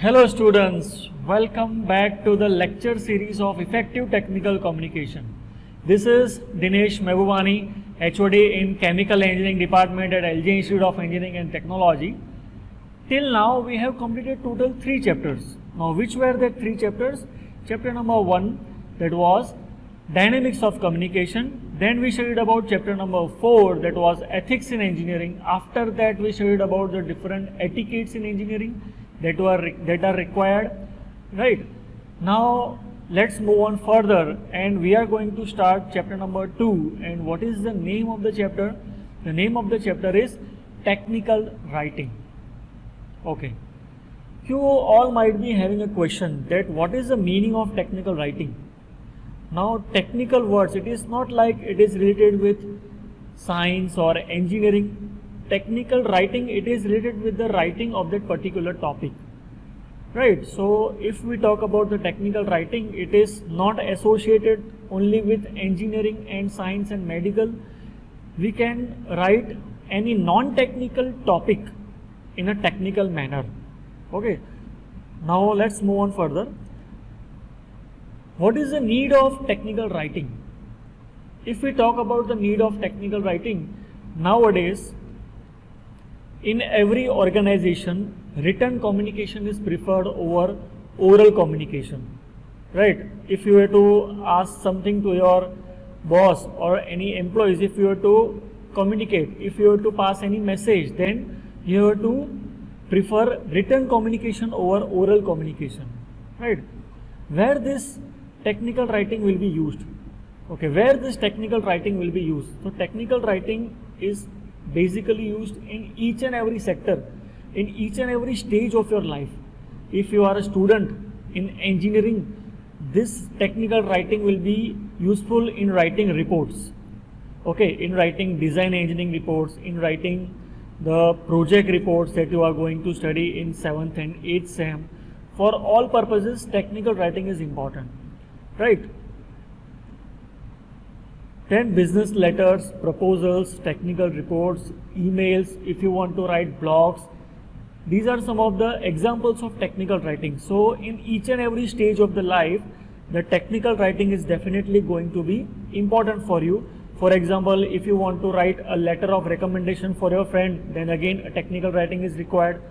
Hello students, welcome back to the lecture series of Effective Technical Communication. This is Dinesh Mehbubani, HOD in Chemical Engineering Department at LJIET Institute of Engineering and Technology. Till now we have completed total 3 chapters. Now which were the 3 chapters? Chapter number 1, that was Dynamics of Communication. Then we studied about chapter number 4, that was Ethics in Engineering. After that we studied about the different etiquettes in engineering that are required. Right, now let's move on further, and we are going to start chapter number 2. And what is the name of the chapter? The name of the chapter is Technical Writing. Okay, you all might be having a question that what is the meaning of technical writing? Now technical words, it is not like it is related with science or engineering. Technical writing, it is related with the writing of that particular topic, right? So if we talk about the technical writing, it is not associated only with engineering and science and medical. We can write any non-technical topic in a technical manner. Okay, now let's move on further. What is the need of technical writing? If we talk about the need of technical writing, nowadays in every organization, written communication is preferred over oral communication, right? If you were to ask something to your boss or any employees, if you were to communicate, if you were to pass any message, then you have to prefer written communication over oral communication, right? Where this technical writing will be used? Okay, where this technical writing will be used? So technical writing is basically used in each and every sector, in each and every stage of your life. If you are a student in engineering, this technical writing will be useful in writing reports, okay, in writing design engineering reports, in writing the project reports that you are going to study in 7th and 8th SEM. For all purposes, technical writing is important, right? Then business letters, proposals, technical reports, emails, if you want to write blogs, these are some of the examples of technical writing. So in each and every stage of the life, the technical writing is definitely going to be important for you. For example, if you want to write a letter of recommendation for your friend, then again a technical writing is required.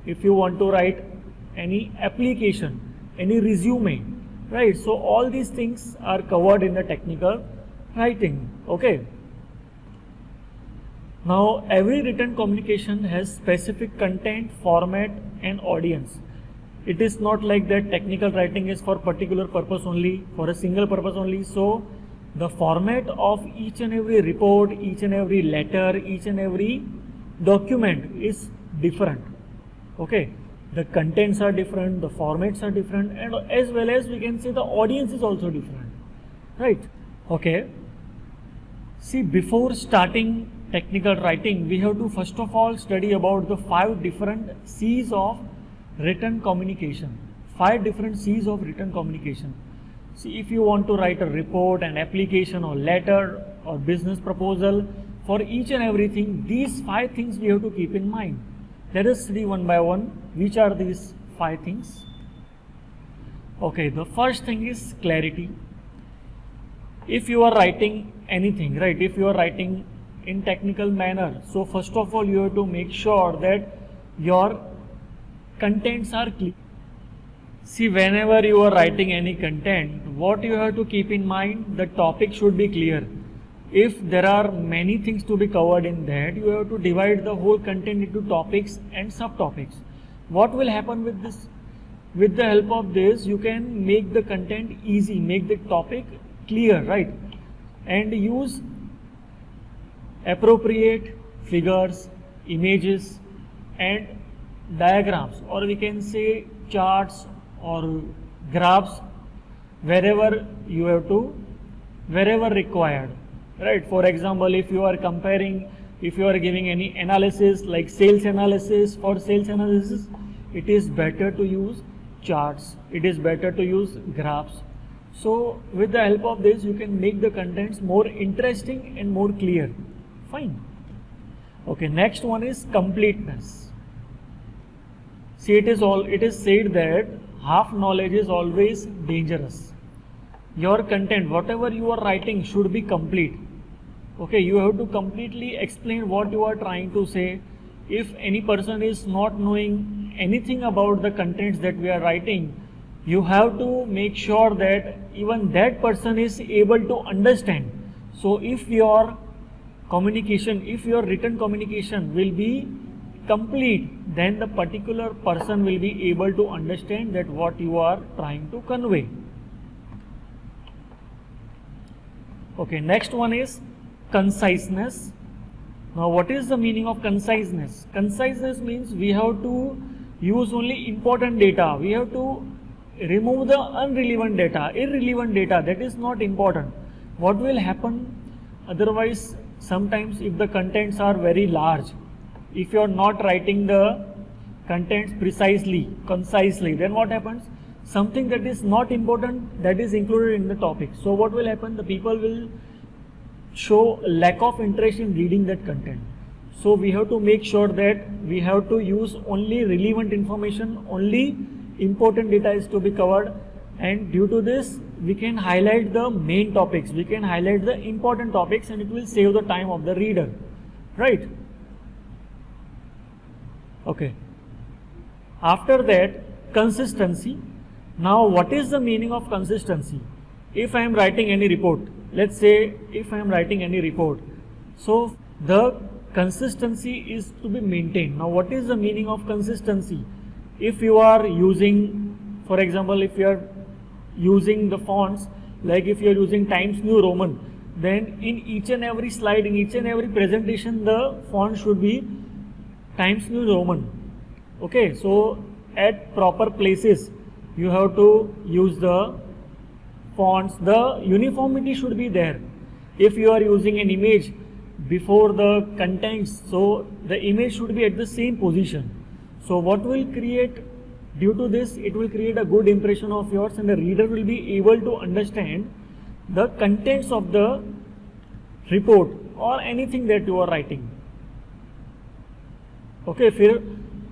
If you want to write any application, any resume, right? So all these things are covered in the technical writing. Okay, now every written communication has specific content, format and audience. It is not like that technical writing is for particular purpose only, for a single purpose only. So the format of each and every report, each and every letter, each and every document is different. Okay, the contents are different, the formats are different, and as well as we can say the audience is also different, right? Okay, see, before starting technical writing, we have to first of all study about the 5 different C's of written communication. 5 different C's of written communication. See, if you want to write a report, an application or letter or business proposal, for each and everything, these 5 things we have to keep in mind. Let us study one by one. Which are these 5 things? Okay, the first thing is clarity. If you are writing anything, right, if you are writing in technical manner, so first of all you have to make sure that your contents are clear. See, whenever you are writing any content, what you have to keep in mind, the topic should be clear. If there are many things to be covered in that, you have to divide the whole content into topics and subtopics. What will happen with this? With the help of this, you can make the content easy, make the topic clear, right? And use appropriate figures, images and diagrams, or we can say charts or graphs, wherever you have to, wherever required, right? For example, if you are comparing, if you are giving any analysis like sales analysis, for sales analysis it is better to use charts, it is better to use graphs. So with the help of this, you can make the contents more interesting and more clear. Fine. Okay, next one is completeness. See, it is said that half knowledge is always dangerous. Your content, whatever you are writing, should be complete. Okay, you have to completely explain what you are trying to say. If any person is not knowing anything about the contents that we are writing, you have to make sure that even that person is able to understand. So if your communication, if your written communication will be complete, then the particular person will be able to understand that what you are trying to convey. Okay, next one is conciseness. Now, what is the meaning of conciseness? Conciseness means we have to use only important data. We have to remove the irrelevant data that is not important. What will happen otherwise? Sometimes if the contents are very large, if you are not writing the contents precisely, concisely, then what happens? Something that is not important, that is included in the topic. So what will happen? The people will show lack of interest in reading that content. So we have to make sure that we have to use only relevant information, only important data is to be covered, and due to this we can highlight the main topics, we can highlight the important topics, and it will save the time of the reader, right? Okay. After that, consistency. Now, what is the meaning of consistency? If I am writing any report, let's say if I am writing any report, so the consistency is to be maintained. Now, what is the meaning of consistency? If you are using, for example, if you are using the fonts, like if you are using Times New Roman, then in each and every slide, in each and every presentation, the font should be Times New Roman. Okay, so at proper places you have to use the fonts, the uniformity should be there. If you are using an image before the contents, so the image should be at the same position. So what will create, due to this, it will create a good impression of yours, and the reader will be able to understand the contents of the report or anything that you are writing. Okay,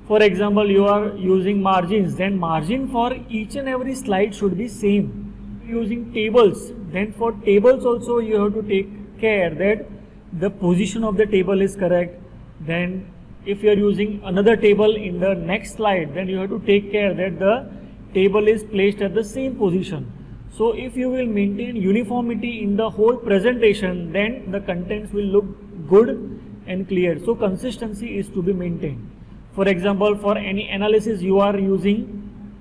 for example, you are using margins, then margin for each and every slide should be same. Using tables, then for tables also you have to take care that the position of the table is correct. Then if you are using another table in the next slide, then you have to take care that the table is placed at the same position. So if you will maintain uniformity in the whole presentation, then the contents will look good and clear. So consistency is to be maintained. For example, for any analysis you are using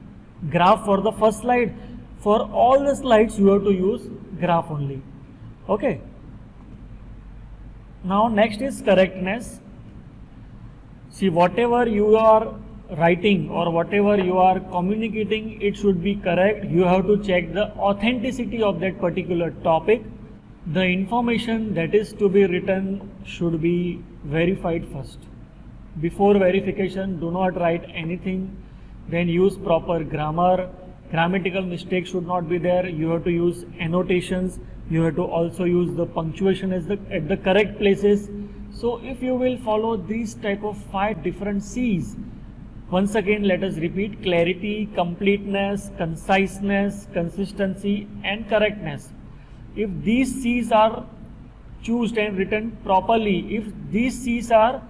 graph for the first slide, for all the slides you have to use graph only. Okay. Now next is correctness. See, whatever you are writing or whatever you are communicating, it should be correct. You have to check the authenticity of that particular topic. The information that is to be written should be verified first. Before verification, do not write anything. Then use proper grammar. Grammatical mistakes should not be there. You have to use annotations. You have to also use the punctuation at the correct places. So if you will follow these type of 5 different C's, once again let us repeat: clarity, completeness, conciseness, consistency and correctness. If these C's are chosen and written properly, if these C's are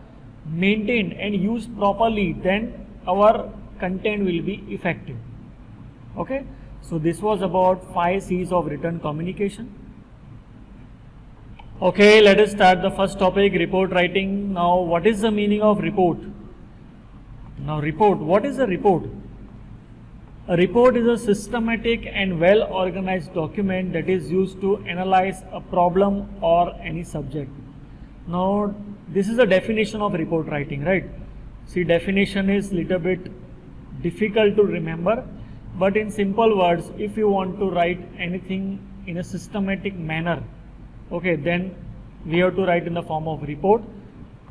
maintained and used properly, then our content will be effective. Okay, so this was about 5 C's of written communication. Okay, let us start the first topic, report writing. Now, what is the meaning of report? Now, report, what is a report? A report is a systematic and well organized document that is used to analyze a problem or any subject. Now, this is the definition of report writing, right? See, definition is little bit difficult to remember, but in simple words, if you want to write anything in a systematic manner, okay, then we have to write in the form of report.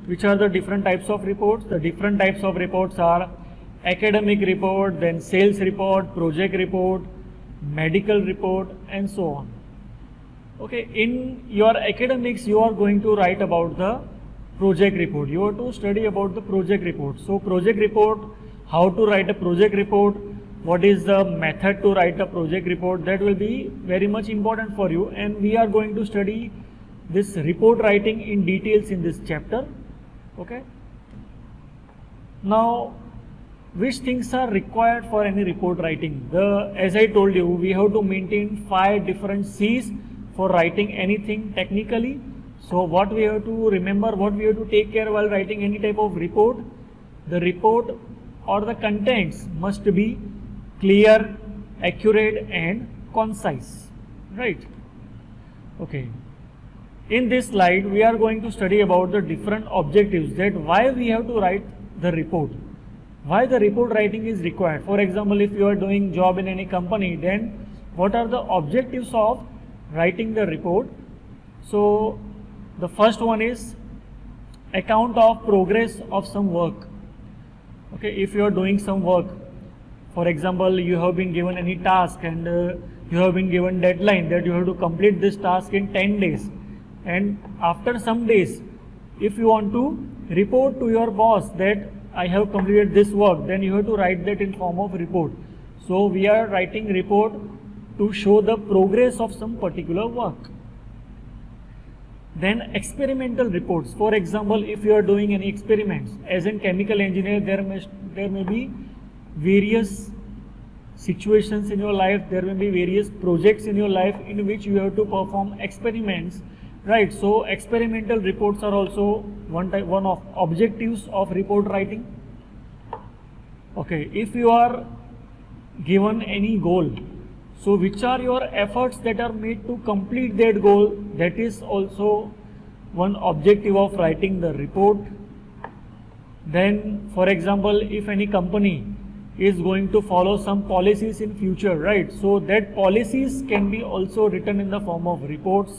Which are the different types of reports? The different types of reports are academic report, then sales report, project report, medical report and so on. Okay, in your academics you are going to write about the project report. You have to study about the project report. So project report how to write a project report, what is the method to write a project report. That will be very much important for you, and we are going to study this report writing in details in this chapter. Okay. Now, which things are required for any report writing? As I told you, we have to maintain 5 different C's for writing anything technically. So what we have to remember, what we have to take care while writing any type of report, the report or the contents must be clear, accurate and concise, right? Okay. In this slide, we are going to study about the different objectives, that why we have to write the report, why the report writing is required. For example, if you are doing job in any company, then what are the objectives of writing the report? So the first one is account of progress of some work. Okay, if you are doing some work, for example, you have been given any task and you have been given deadline that you have to complete this task in 10 days. And after some days, if you want to report to your boss that I have completed this work, then you have to write that in form of report. So we are writing report to show the progress of some particular work. Then experimental reports. For example, if you are doing any experiments, as in chemical engineer, there may be various situations in your life, there may be various projects in your life in which you have to perform experiments, right? So experimental reports are also one of objectives of report writing. Okay, if you are given any goal, so which are your efforts that are made to complete that goal, that is also one objective of writing the report. Then, for example, if any company is going to follow some policies in future, right? So that policies can be also written in the form of reports.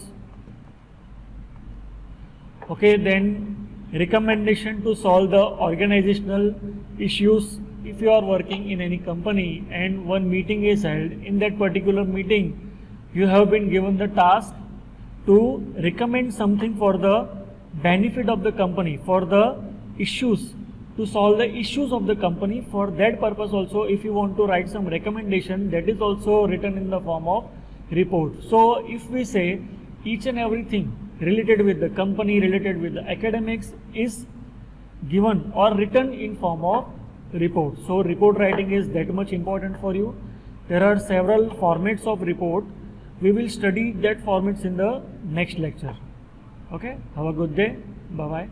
Okay, then recommendation to solve the organizational issues. If you are working in any company and one meeting is held, in that particular meeting you have been given the task to recommend something for the benefit of the company, for the issues, to solve the issues of the company. For that purpose also, if you want to write some recommendation, that is also written in the form of report. So if we say each and everything related with the company, related with the academics is given or written in form of report. So report writing is that much important for you. There are several formats of report. We will study that formats in the next lecture. Okay, have a good day. Bye bye.